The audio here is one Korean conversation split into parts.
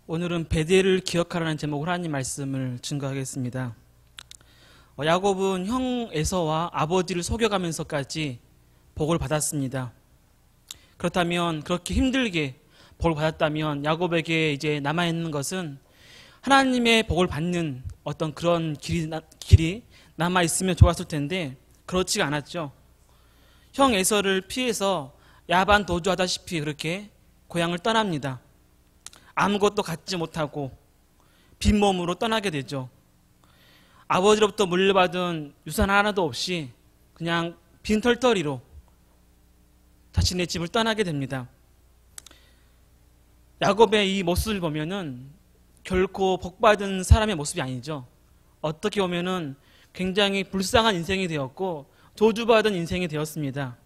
오늘은 베델을 기억하라는 제목으로 하나님 말씀을 증거하겠습니다. 야곱은 형 에서와 아버지를 속여가면서까지 복을 받았습니다. 그렇다면 그렇게 힘들게 복을 받았다면 야곱에게 이제 남아있는 것은 하나님의 복을 받는 어떤 그런 길이 남아있으면 좋았을 텐데 그렇지가 않았죠. 형 에서를 피해서 야반 도주하다시피 그렇게 고향을 떠납니다. 아무것도 갖지 못하고 빈몸으로 떠나게 되죠. 아버지로부터 물려받은 유산 하나도 없이 그냥 빈털터리로 자신의 집을 떠나게 됩니다. 야곱의 이 모습을 보면은 결코 복받은 사람의 모습이 아니죠. 어떻게 보면은 굉장히 불쌍한 인생이 되었고 저주받은 인생이 되었습니다.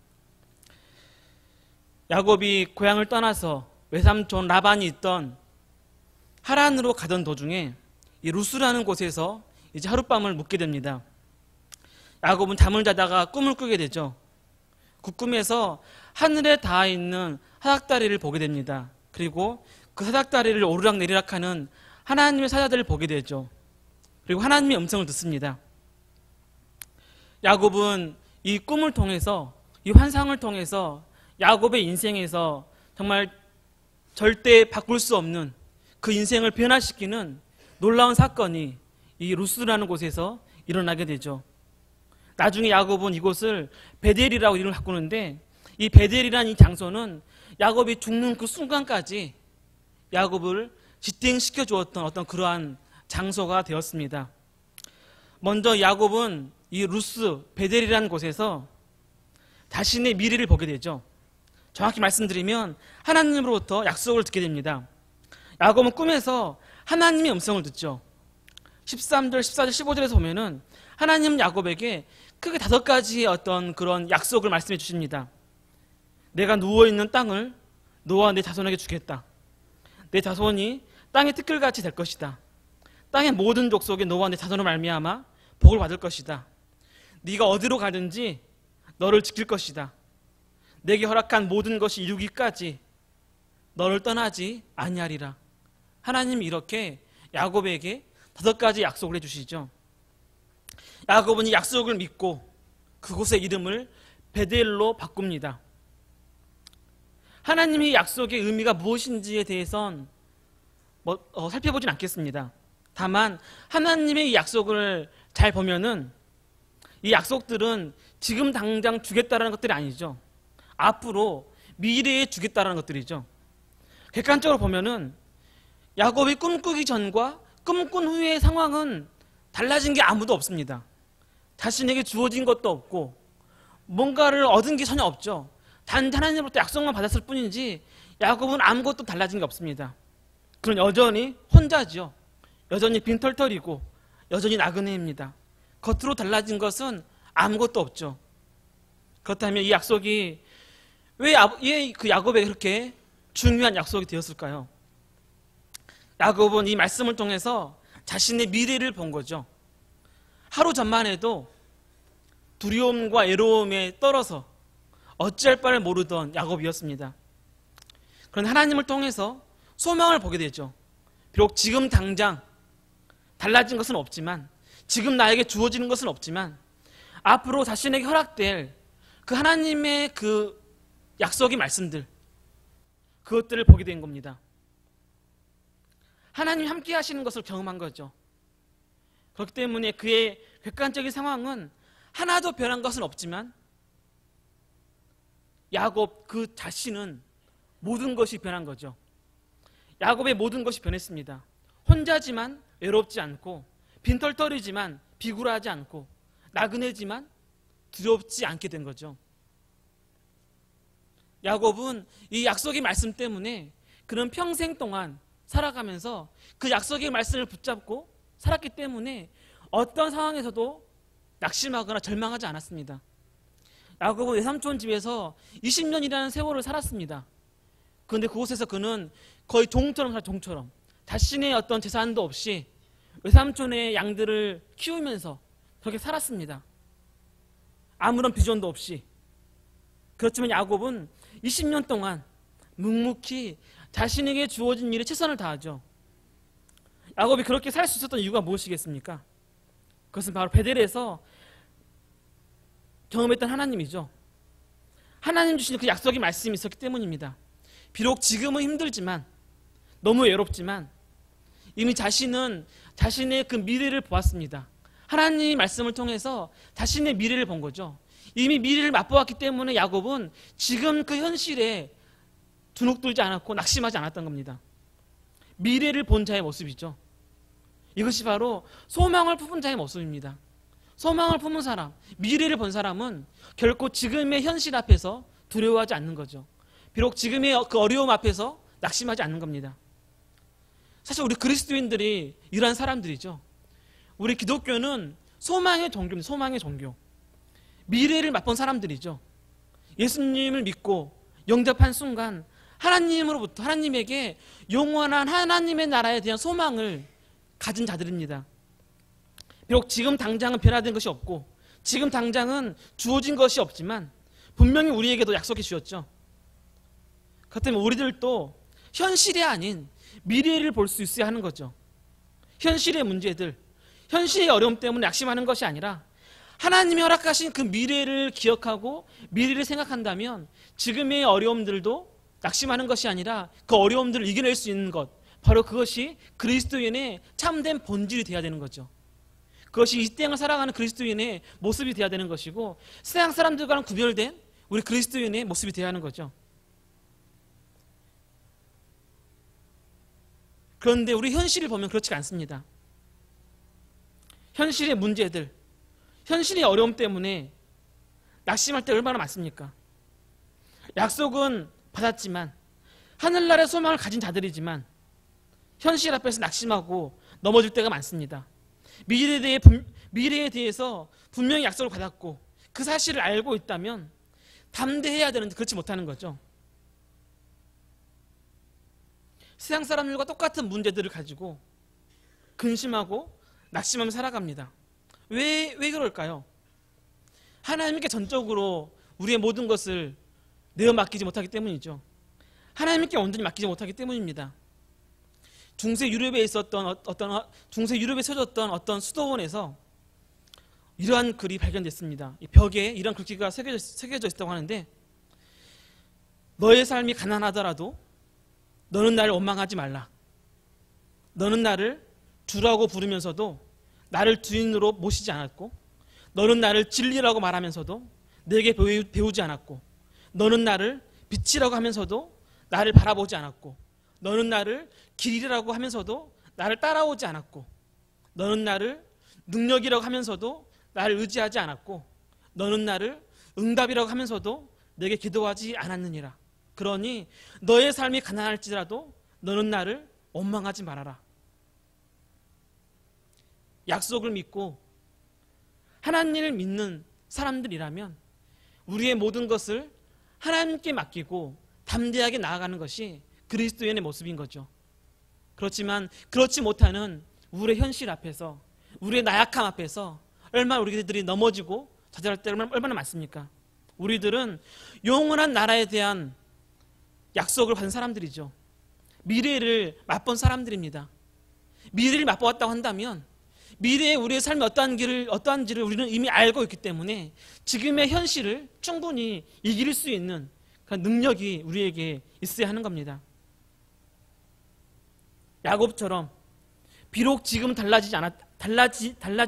야곱이 고향을 떠나서 외삼촌 라반이 있던 하란으로 가던 도중에 이 루스라는 곳에서 이제 하룻밤을 묵게 됩니다. 야곱은 잠을 자다가 꿈을 꾸게 되죠. 그 꿈에서 하늘에 닿아 있는 사닥다리를 보게 됩니다. 그리고 그 사닥다리를 오르락내리락 하는 하나님의 사자들을 보게 되죠. 그리고 하나님의 음성을 듣습니다. 야곱은 이 꿈을 통해서, 이 환상을 통해서 야곱의 인생에서 정말 절대 바꿀 수 없는 그 인생을 변화시키는 놀라운 사건이 이 루스라는 곳에서 일어나게 되죠. 나중에 야곱은 이곳을 베델이라고 이름을 바꾸는데 이 베델이라는 이 장소는 야곱이 죽는 그 순간까지 야곱을 지탱시켜 주었던 어떤 그러한 장소가 되었습니다. 먼저 야곱은 이 루스 베델이라는 곳에서 자신의 미래를 보게 되죠. 정확히 말씀드리면 하나님으로부터 약속을 듣게 됩니다. 야곱은 꿈에서 하나님의 음성을 듣죠. 13절, 14절, 15절에서 보면은 하나님은 야곱에게 크게 5가지의 어떤 그런 약속을 말씀해 주십니다. 내가 누워있는 땅을 너와 내 자손에게 주겠다. 내 자손이 땅의 티끌같이 될 것이다. 땅의 모든 족속에 너와 내 자손으로 말미암아 복을 받을 것이다. 네가 어디로 가든지 너를 지킬 것이다. 내게 허락한 모든 것이 이루기까지 너를 떠나지 아니하리라. 하나님이 이렇게 야곱에게 5가지 약속을 해주시죠. 야곱은 이 약속을 믿고 그곳의 이름을 베델로 바꿉니다. 하나님의 약속의 의미가 무엇인지에 대해선 살펴보진 않겠습니다. 다만 하나님의 이 약속을 잘 보면은 이 약속들은 지금 당장 주겠다라는 것들이 아니죠. 앞으로 미래에 주겠다라는 것들이죠. 객관적으로 보면은 야곱이 꿈꾸기 전과 꿈꾼 후의 상황은 달라진 게 아무도 없습니다. 자신에게 주어진 것도 없고 뭔가를 얻은 게 전혀 없죠. 단 하나님으로부터 약속만 받았을 뿐이지 야곱은 아무것도 달라진 게 없습니다. 그는 여전히 혼자죠. 여전히 빈털털이고 여전히 나그네입니다. 겉으로 달라진 것은 아무것도 없죠. 그렇다면 이 약속이 왜 그 야곱에게 그렇게 중요한 약속이 되었을까요? 야곱은 이 말씀을 통해서 자신의 미래를 본 거죠. 하루 전만 해도 두려움과 애로움에 떨어서 어찌할 바를 모르던 야곱이었습니다. 그런데 하나님을 통해서 소망을 보게 되죠. 비록 지금 당장 달라진 것은 없지만, 지금 나에게 주어지는 것은 없지만 앞으로 자신에게 허락될 그 하나님의 그 약속의 말씀들, 그것들을 보게 된 겁니다. 하나님 함께 하시는 것을 경험한 거죠. 그렇기 때문에 그의 객관적인 상황은 하나도 변한 것은 없지만 야곱 그 자신은 모든 것이 변한 거죠. 야곱의 모든 것이 변했습니다. 혼자지만 외롭지 않고, 빈털터리지만 비굴하지 않고, 나그네지만 두렵지 않게 된 거죠. 야곱은 이 약속의 말씀 때문에 그는 평생 동안 살아가면서 그 약속의 말씀을 붙잡고 살았기 때문에 어떤 상황에서도 낙심하거나 절망하지 않았습니다. 야곱은 외삼촌 집에서 20년이라는 세월을 살았습니다. 그런데 그곳에서 그는 거의 종처럼 자신의 어떤 재산도 없이 외삼촌의 양들을 키우면서 그렇게 살았습니다. 아무런 비전도 없이. 그렇지만 야곱은 20년 동안 묵묵히 자신에게 주어진 일에 최선을 다하죠. 야곱이 그렇게 살 수 있었던 이유가 무엇이겠습니까? 그것은 바로 베델에서 경험했던 하나님이죠. 하나님 주신 그 약속의 말씀이 있었기 때문입니다. 비록 지금은 힘들지만, 너무 외롭지만 이미 자신은 자신의 그 미래를 보았습니다. 하나님의 말씀을 통해서 자신의 미래를 본 거죠. 이미 미래를 맛보았기 때문에 야곱은 지금 그 현실에 주눅들지 않았고 낙심하지 않았던 겁니다. 미래를 본 자의 모습이죠. 이것이 바로 소망을 품은 자의 모습입니다. 소망을 품은 사람, 미래를 본 사람은 결코 지금의 현실 앞에서 두려워하지 않는 거죠. 비록 지금의 그 어려움 앞에서 낙심하지 않는 겁니다. 사실 우리 그리스도인들이 이러한 사람들이죠. 우리 기독교는 소망의 종교입니다. 소망의 종교. 미래를 맛본 사람들이죠. 예수님을 믿고 영접한 순간 하나님으로부터, 하나님에게 영원한 하나님의 나라에 대한 소망을 가진 자들입니다. 비록 지금 당장은 변화된 것이 없고 지금 당장은 주어진 것이 없지만 분명히 우리에게도 약속해 주셨죠. 그렇다면 우리들도 현실이 아닌 미래를 볼 수 있어야 하는 거죠. 현실의 문제들, 현실의 어려움 때문에 낙심하는 것이 아니라 하나님이 허락하신 그 미래를 기억하고 미래를 생각한다면 지금의 어려움들도 낙심하는 것이 아니라 그 어려움들을 이겨낼 수 있는 것, 바로 그것이 그리스도인의 참된 본질이 되어야 되는 거죠. 그것이 이 땅을 살아가는 그리스도인의 모습이 되어야 되는 것이고 세상 사람들과는 구별된 우리 그리스도인의 모습이 되어야 하는 거죠. 그런데 우리 현실을 보면 그렇지가 않습니다. 현실의 문제들, 현실의 어려움 때문에 낙심할 때 얼마나 많습니까? 약속은 받았지만 하늘나라의 소망을 가진 자들이지만 현실 앞에서 낙심하고 넘어질 때가 많습니다. 미래에 대해서 분명히 약속을 받았고 그 사실을 알고 있다면 담대해야 되는데 그렇지 못하는 거죠. 세상 사람들과 똑같은 문제들을 가지고 근심하고 낙심하며 살아갑니다. 왜 그럴까요? 하나님께 전적으로 우리의 모든 것을 내어 맡기지 못하기 때문이죠. 하나님께 온전히 맡기지 못하기 때문입니다. 중세 유럽에 서졌던 어떤 수도원에서 이러한 글이 발견됐습니다. 이 벽에 이러한 글귀가 새겨져 있다고 하는데, 너의 삶이 가난하더라도 너는 나를 원망하지 말라. 너는 나를 주라고 부르면서도 나를 주인으로 모시지 않았고, 너는 나를 진리라고 말하면서도 내게 배우지 않았고, 너는 나를 빛이라고 하면서도 나를 바라보지 않았고, 너는 나를 길이라고 하면서도 나를 따라오지 않았고, 너는 나를 능력이라고 하면서도 나를 의지하지 않았고, 너는 나를 응답이라고 하면서도 내게 기도하지 않았느니라. 그러니 너의 삶이 가난할지라도 너는 나를 원망하지 말아라. 약속을 믿고 하나님을 믿는 사람들이라면 우리의 모든 것을 하나님께 맡기고 담대하게 나아가는 것이 그리스도인의 모습인 거죠. 그렇지만 그렇지 못하는 우리의 현실 앞에서, 우리의 나약함 앞에서 얼마나 우리들이 넘어지고 좌절할 때 얼마나 많습니까? 우리들은 영원한 나라에 대한 약속을 받은 사람들이죠. 미래를 맛본 사람들입니다. 미래를 맛보았다고 한다면 미래에 우리의 삶이 어떠한지를 우리는 이미 알고 있기 때문에 지금의 현실을 충분히 이길 수 있는 그런 능력이 우리에게 있어야 하는 겁니다. 야곱처럼 비록 지금 달라진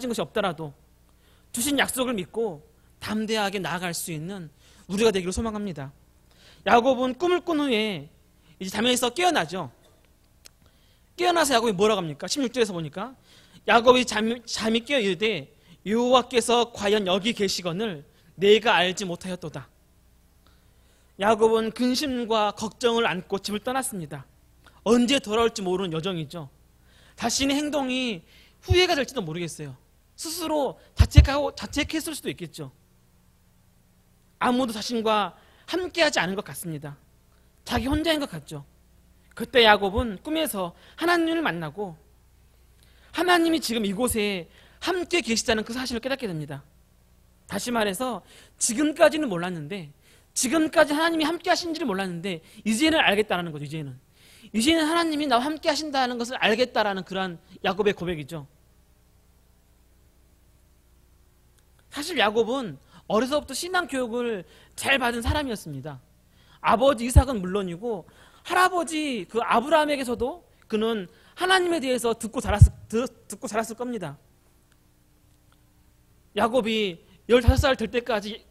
것이 없더라도 주신 약속을 믿고 담대하게 나아갈 수 있는 우리가 되기를 소망합니다. 야곱은 꿈을 꾼 후에 이제 잠에서 깨어나죠. 깨어나서 야곱이 뭐라고 합니까? 16절에서 보니까 야곱이 잠이 깨어 이르되 여호와께서 과연 여기 계시거늘 내가 알지 못하였도다. 야곱은 근심과 걱정을 안고 집을 떠났습니다. 언제 돌아올지 모르는 여정이죠. 자신의 행동이 후회가 될지도 모르겠어요. 스스로 자책했을 수도 있겠죠. 아무도 자신과 함께하지 않은 것 같습니다. 자기 혼자인 것 같죠. 그때 야곱은 꿈에서 하나님을 만나고 하나님이 지금 이곳에 함께 계시다는 그 사실을 깨닫게 됩니다. 다시 말해서 지금까지는 몰랐는데, 지금까지 하나님이 함께 하신지를 몰랐는데 이제는 알겠다는 거죠. 이제는 하나님이 나와 함께 하신다는 것을 알겠다라는 그러한 야곱의 고백이죠. 사실 야곱은 어려서부터 신앙 교육을 잘 받은 사람이었습니다. 아버지 이삭은 물론이고 할아버지 그 아브라함에게서도 그는 하나님에 대해서 듣고 자랐을 겁니다. 야곱이 15살 될 때까지,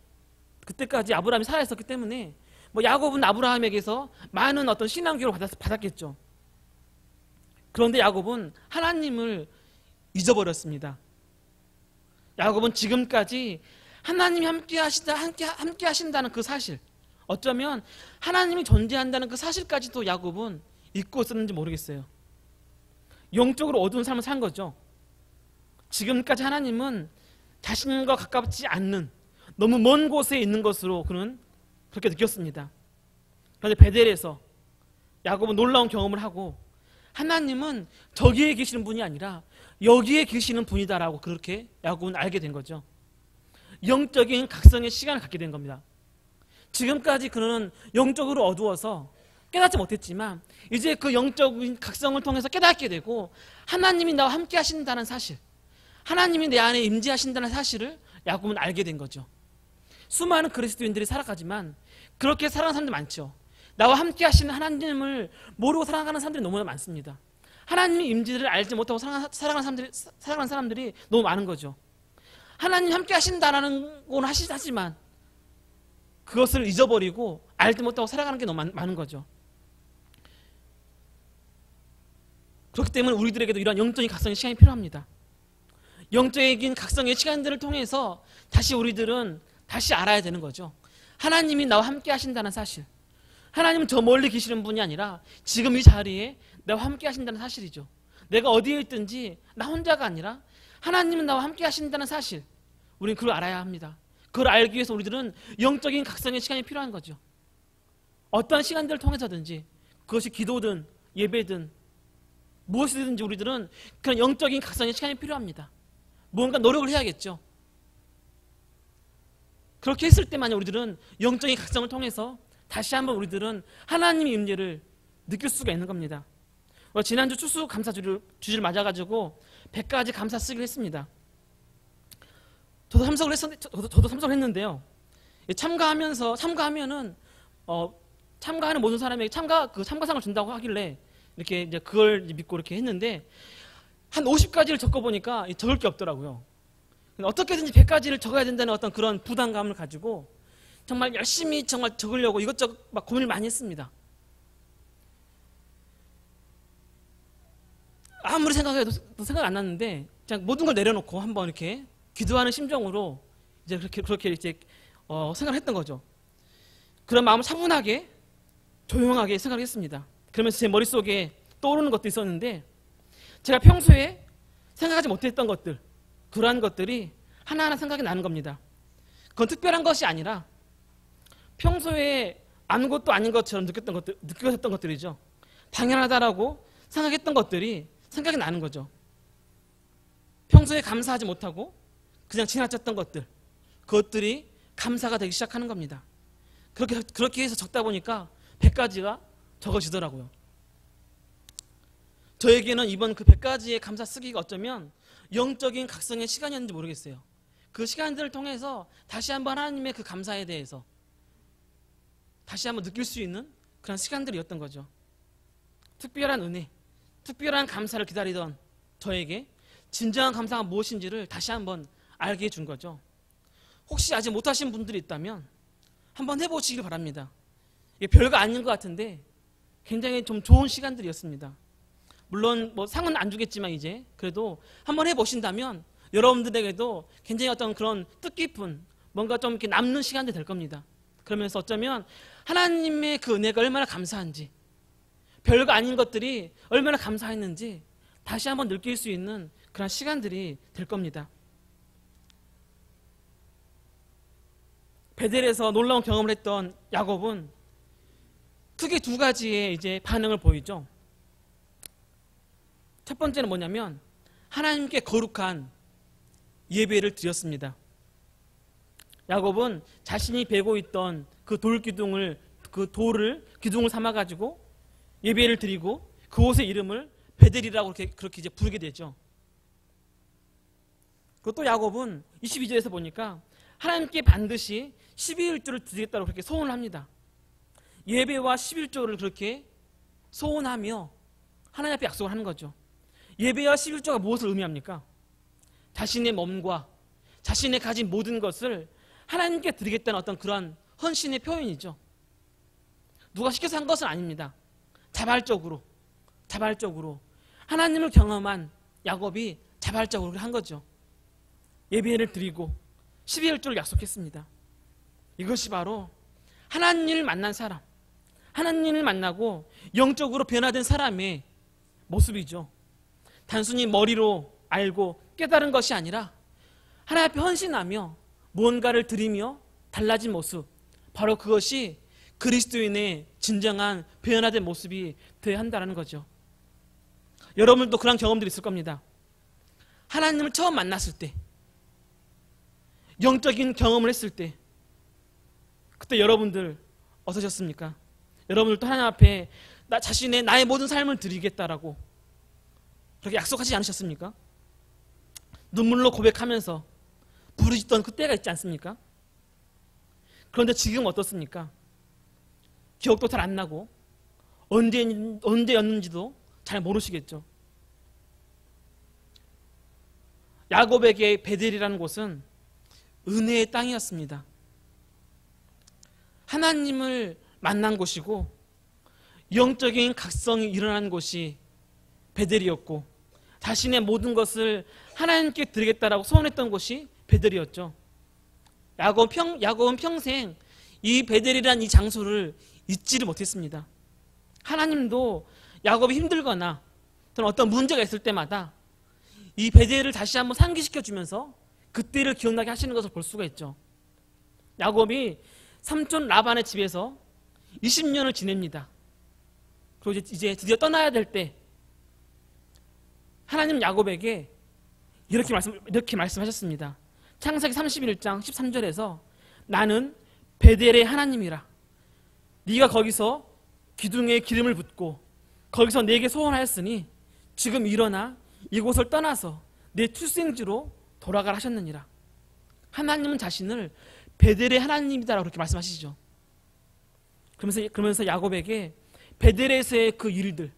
그때까지 아브라함이 살아있었기 때문에 야곱은 아브라함에게서 많은 어떤 신앙 교육을 받았겠죠. 그런데 야곱은 하나님을 잊어버렸습니다. 야곱은 지금까지 하나님이 함께 하신다는 그 사실, 어쩌면 하나님이 존재한다는 그 사실까지도 야곱은 잊고 있었는지 모르겠어요. 영적으로 어두운 삶을 산 거죠. 지금까지 하나님은 자신과 가깝지 않는 너무 먼 곳에 있는 것으로 그는 그렇게 느꼈습니다. 그런데 베델에서 야곱은 놀라운 경험을 하고 하나님은 저기에 계시는 분이 아니라 여기에 계시는 분이다라고 그렇게 야곱은 알게 된 거죠. 영적인 각성의 시간을 갖게 된 겁니다. 지금까지 그는 영적으로 어두워서 깨닫지 못했지만 이제 그 영적인 각성을 통해서 깨닫게 되고 하나님이 나와 함께 하신다는 사실, 하나님이 내 안에 임재하신다는 사실을 야곱은 알게 된 거죠. 수많은 그리스도인들이 살아가지만 그렇게 살아가는 사람들 많죠. 나와 함께 하시는 하나님을 모르고 살아가는 사람들이 너무나 많습니다. 하나님의 임재를 알지 못하고 살아가는 사람들이 너무 많은 거죠. 하나님 함께 하신다라는 건 하시지만 그것을 잊어버리고 알지 못하고 살아가는 게 너무 많은 거죠. 그렇기 때문에 우리들에게도 이러한 영적인 각성의 시간이 필요합니다. 영적인 각성의 시간들을 통해서 다시 우리들은 다시 알아야 되는 거죠. 하나님이 나와 함께 하신다는 사실, 하나님은 저 멀리 계시는 분이 아니라 지금 이 자리에 나와 함께 하신다는 사실이죠. 내가 어디에 있든지 나 혼자가 아니라 하나님은 나와 함께 하신다는 사실, 우리는 그걸 알아야 합니다. 그걸 알기 위해서 우리들은 영적인 각성의 시간이 필요한 거죠. 어떠한 시간들을 통해서든지 그것이 기도든 예배든 무엇이든지 우리들은 그런 영적인 각성의 시간이 필요합니다. 뭔가 노력을 해야겠죠. 그렇게 했을 때만 우리들은 영적인 각성을 통해서 다시 한번 우리들은 하나님의 임재를 느낄 수가 있는 겁니다. 지난주 추수감사주를 맞아가지고 100가지 감사 쓰기를 했습니다. 저도 참석을 했는데요. 참가하는 모든 사람에게 참가상을 준다고 하길래 이렇게 이제 그걸 믿고 이렇게 했는데 한 50가지를 적어보니까 적을 게 없더라고요. 어떻게든지 100가지를 적어야 된다는 어떤 그런 부담감을 가지고 정말 열심히 정말 적으려고 이것저것 막 고민을 많이 했습니다. 아무리 생각해도 생각 안 났는데 그냥 모든 걸 내려놓고 한번 이렇게 기도하는 심정으로 이제 그렇게 이제 생각을 했던 거죠. 그런 마음을 차분하게 조용하게 생각을 했습니다. 그러면서 제 머릿속에 떠오르는 것도 있었는데 제가 평소에 생각하지 못했던 것들, 그러한 것들이 하나하나 생각이 나는 겁니다. 그건 특별한 것이 아니라 평소에 아무것도 아닌 것처럼 느꼈던 것들이죠. 당연하다라고 생각했던 것들이 생각이 나는 거죠. 평소에 감사하지 못하고 그냥 지나쳤던 것들, 그것들이 감사가 되기 시작하는 겁니다. 그렇게 해서 적다 보니까 100가지가 적어지더라고요. 저에게는 이번 그 100가지의 감사 쓰기가 어쩌면 영적인 각성의 시간이었는지 모르겠어요. 그 시간들을 통해서 다시 한번 하나님의 그 감사에 대해서 다시 한번 느낄 수 있는 그런 시간들이었던 거죠. 특별한 은혜, 특별한 감사를 기다리던 저에게 진정한 감사가 무엇인지를 다시 한번 알게 해준 거죠. 혹시 아직 못하신 분들이 있다면 한번 해보시길 바랍니다. 이게 별거 아닌 것 같은데 굉장히 좀 좋은 시간들이었습니다. 물론 상은 안 주겠지만 이제 그래도 한번 해보신다면 여러분들에게도 굉장히 어떤 그런 뜻깊은 뭔가 좀 이렇게 남는 시간들이 될 겁니다. 그러면서 어쩌면 하나님의 그 은혜가 얼마나 감사한지, 별거 아닌 것들이 얼마나 감사했는지 다시 한번 느낄 수 있는 그런 시간들이 될 겁니다. 베델에서 놀라운 경험을 했던 야곱은 크게 두 가지의 이제 반응을 보이죠. 첫 번째는 뭐냐면 하나님께 거룩한 예배를 드렸습니다. 야곱은 자신이 베고 있던 그 기둥을 삼아가지고 예배를 드리고 그곳의 이름을 베델이라고 그렇게 이제 부르게 되죠. 그리고 또 야곱은 22절에서 보니까 하나님께 반드시 12일조를 드리겠다고 그렇게 소원을 합니다. 예배와 11조를 그렇게 소원하며 하나님 앞에 약속을 하는 거죠. 예배와 11조가 무엇을 의미합니까? 자신의 몸과 자신의 가진 모든 것을 하나님께 드리겠다는 어떤 그런 헌신의 표현이죠. 누가 시켜서 한 것은 아닙니다. 자발적으로 하나님을 경험한 야곱이 자발적으로 한 거죠. 예배를 드리고 12일조를 약속했습니다. 이것이 바로 하나님을 만난 사람, 하나님을 만나고 영적으로 변화된 사람의 모습이죠. 단순히 머리로 알고 깨달은 것이 아니라 하나님 앞에 헌신하며 무언가를 드리며 달라진 모습, 바로 그것이 그리스도인의 진정한 변화된 모습이 되어야 한다는 거죠. 여러분도 그런 경험들이 있을 겁니다. 하나님을 처음 만났을 때, 영적인 경험을 했을 때, 그때 여러분들 어떠셨습니까? 여러분들도 하나님 앞에 나의 모든 삶을 드리겠다라고 그렇게 약속하지 않으셨습니까? 눈물로 고백하면서 부르짖던 그때가 있지 않습니까? 그런데 지금 어떻습니까? 기억도 잘 안 나고 언제였는지도 잘 모르시겠죠. 야곱에게 베델이라는 곳은 은혜의 땅이었습니다. 하나님을 만난 곳이고 영적인 각성이 일어난 곳이 베델이었고 자신의 모든 것을 하나님께 드리겠다라고 소원했던 곳이 베델이었죠. 야곱은 평생 이 베델이라는 이 장소를 잊지를 못했습니다. 하나님도 야곱이 힘들거나 어떤 문제가 있을 때마다 이 베델을 다시 한번 상기시켜주면서 그때를 기억나게 하시는 것을 볼 수가 있죠. 야곱이 삼촌 라반의 집에서 20년을 지냅니다. 그리고 이제 드디어 떠나야 될 때 하나님 야곱에게 이렇게 말씀하셨습니다. 창세기 31장 13절에서 나는 베델의 하나님이라. 네가 거기서 기둥에 기름을 붓고 거기서 내게 소원하였으니 지금 일어나 이곳을 떠나서 내 출생지로 돌아가라 하셨느니라. 하나님은 자신을 베델의 하나님이다라고 그렇게 말씀하시죠. 그러면서 야곱에게 베델에서의 그 일들,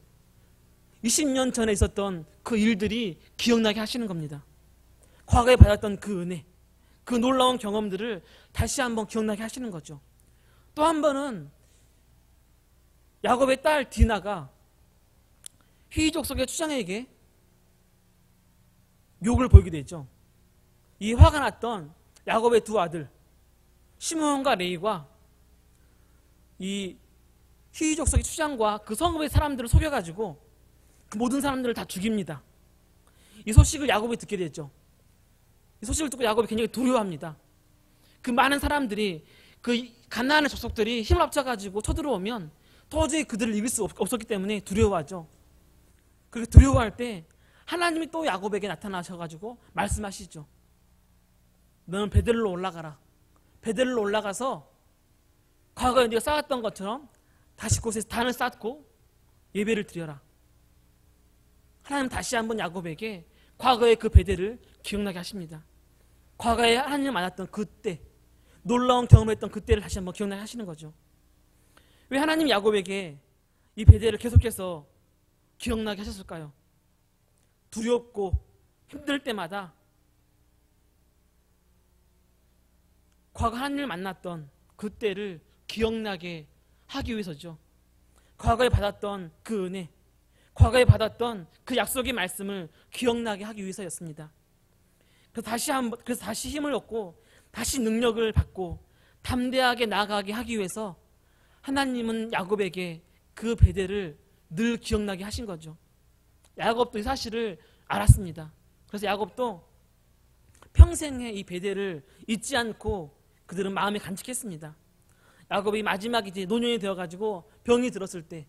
20년 전에 있었던 그 일들이 기억나게 하시는 겁니다. 과거에 받았던 그 은혜, 그 놀라운 경험들을 다시 한번 기억나게 하시는 거죠. 또 한 번은 야곱의 딸 디나가 히브리 속의 추장에게 욕을 보이게 되죠. 이 화가 났던 야곱의 두 아들 시므온과 레위가 이 히브리 족속의 추장과 그 성읍의 사람들을 속여가지고 그 모든 사람들을 다 죽입니다. 이 소식을 야곱이 듣게 됐죠. 이 소식을 듣고 야곱이 굉장히 두려워합니다. 그 많은 사람들이 그 가나안의 족속들이 힘을 합쳐가지고 쳐들어오면 도저히 그들을 이길 수 없었기 때문에 두려워하죠. 그렇게 두려워할 때 하나님이 또 야곱에게 나타나셔가지고 말씀하시죠. 너는 베델로 올라가라. 베델로 올라가서 과거에 네가 쌓았던 것처럼 다시 곳에서 단을 쌓고 예배를 드려라. 하나님 다시 한번 야곱에게 과거의 그 베델을 기억나게 하십니다. 과거에 하나님을 만났던 그때, 놀라운 경험했던 그때를 다시 한번 기억나게 하시는 거죠. 왜 하나님 야곱에게 이 베델을 계속해서 기억나게 하셨을까요? 두렵고 힘들 때마다 과거 하나님을 만났던 그때를 기억나게 하기 위해서죠. 과거에 받았던 그 은혜, 과거에 받았던 그 약속의 말씀을 기억나게 하기 위해서였습니다. 그래서 다시 힘을 얻고 다시 능력을 받고 담대하게 나아가게 하기 위해서 하나님은 야곱에게 그 베델을 늘 기억나게 하신 거죠. 야곱도 이 사실을 알았습니다. 그래서 야곱도 평생의 이 베델을 잊지 않고 그들은 마음에 간직했습니다. 야곱이 마지막 이제 노년이 되어가지고 병이 들었을 때,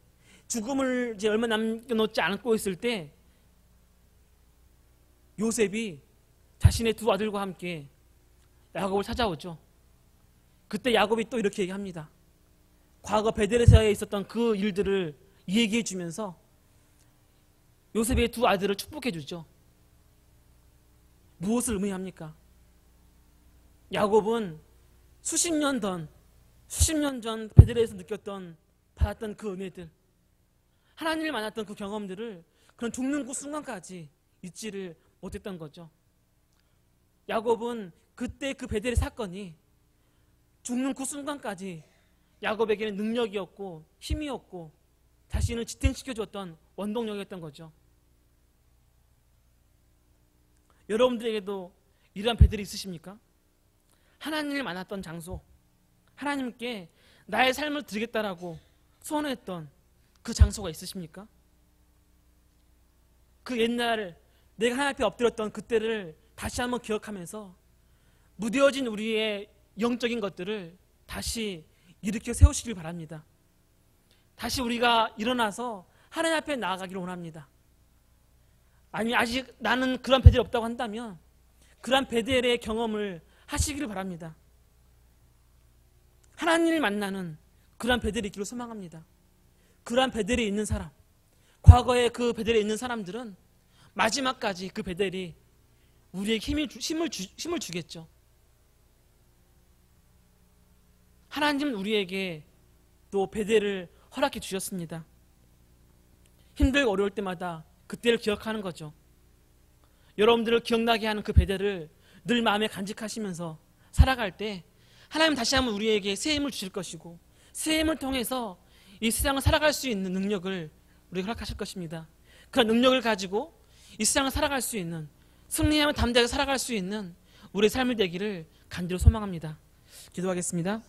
죽음을 이제 얼마 남겨놓지 않고 있을 때, 요셉이 자신의 두 아들과 함께 야곱을 찾아오죠. 그때 야곱이 또 이렇게 얘기합니다. 과거 베델에서 있었던 그 일들을 얘기해 주면서 요셉의 두 아들을 축복해 주죠. 무엇을 의미합니까? 야곱은 수십 년 전 베들레헴에서 느꼈던 받았던 그 은혜들, 하나님을 만났던 그 경험들을 그런 죽는 그 순간까지 잊지를 못했던 거죠. 야곱은 그때 그 베델의 사건이 죽는 그 순간까지 야곱에게는 능력이었고 힘이었고 자신을 지탱시켜줬던 원동력이었던 거죠. 여러분들에게도 이러한 베델이 있으십니까? 하나님을 만났던 장소, 하나님께 나의 삶을 드리겠다라고 소원했던 그 장소가 있으십니까? 그 옛날 내가 하나님 앞에 엎드렸던 그때를 다시 한번 기억하면서 무뎌진 우리의 영적인 것들을 다시 일으켜 세우시길 바랍니다. 다시 우리가 일어나서 하나님 앞에 나아가기를 원합니다. 아니 아직 나는 그런 베델이 없다고 한다면 그런 베델의 경험을 하시기를 바랍니다. 하나님을 만나는 그런 베델이 있기를 소망합니다. 그런 베델이 있는 사람, 과거에 그 베델에 있는 사람들은 마지막까지 그 베델이 우리에게 힘을 주겠죠. 하나님은 우리에게 또 베델을 허락해 주셨습니다. 힘들고 어려울 때마다 그때를 기억하는 거죠. 여러분들을 기억나게 하는 그 베델을 늘 마음에 간직하시면서 살아갈 때 하나님 다시 한번 우리에게 새 힘을 주실 것이고 새 힘을 통해서 이 세상을 살아갈 수 있는 능력을 우리에게 허락하실 것입니다. 그런 능력을 가지고 이 세상을 살아갈 수 있는, 승리하며 담대하게 살아갈 수 있는 우리의 삶이 되기를 간절히 소망합니다. 기도하겠습니다.